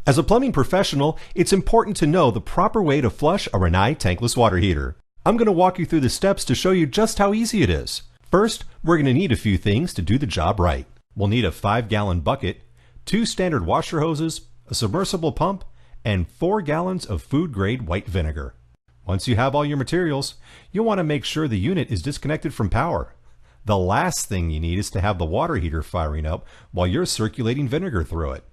As a plumbing professional, it's important to know the proper way to flush a Rinnai tankless water heater. I'm going to walk you through the steps to show you just how easy it is. First, we're going to need a few things to do the job right. We'll need a 5-gallon bucket, 2 standard washer hoses, a submersible pump, and 4 gallons of food-grade white vinegar. Once you have all your materials, you'll want to make sure the unit is disconnected from power. The last thing you need is to have the water heater firing up while you're circulating vinegar through it.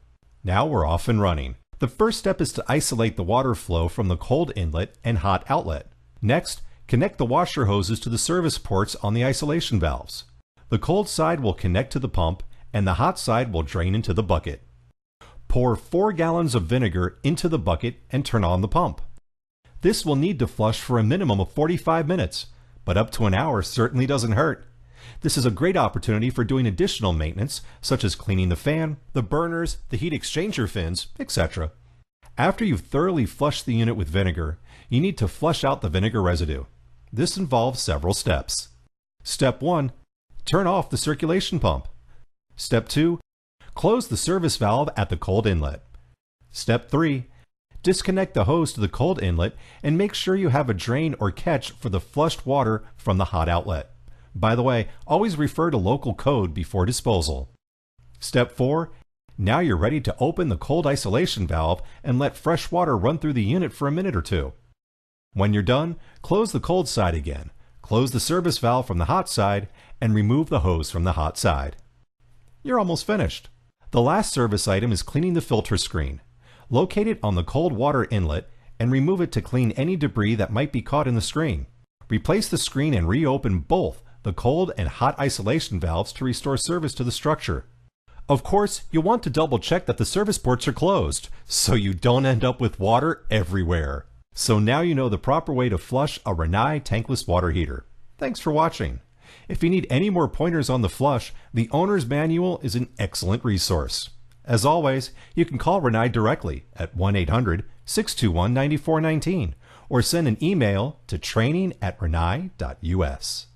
Now we're off and running. The first step is to isolate the water flow from the cold inlet and hot outlet. Next, connect the washer hoses to the service ports on the isolation valves. The cold side will connect to the pump and the hot side will drain into the bucket. Pour 4 gallons of vinegar into the bucket and turn on the pump. This will need to flush for a minimum of 45 minutes, but up to an hour certainly doesn't hurt. This is a great opportunity for doing additional maintenance, such as cleaning the fan, the burners, the heat exchanger fins, etc. After you've thoroughly flushed the unit with vinegar, you need to flush out the vinegar residue. This involves several steps. Step 1. Turn off the circulation pump. Step 2. Close the service valve at the cold inlet. Step 3. Disconnect the hose to the cold inlet and make sure you have a drain or catch for the flushed water from the hot outlet. By the way, always refer to local code before disposal. Step 4. Now you're ready to open the cold isolation valve and let fresh water run through the unit for a minute or two. When you're done, close the cold side again, close the service valve from the hot side, and remove the hose from the hot side. You're almost finished. The last service item is cleaning the filter screen. Locate it on the cold water inlet and remove it to clean any debris that might be caught in the screen. Replace the screen and reopen both the cold and hot isolation valves to restore service to the structure. Of course, you'll want to double check that the service ports are closed, so you don't end up with water everywhere. So now you know the proper way to flush a Rinnai tankless water heater. Thanks for watching. If you need any more pointers on the flush, the owner's manual is an excellent resource. As always, you can call Rinnai directly at 1-800-621-9419 or send an email to training@rinnai.us.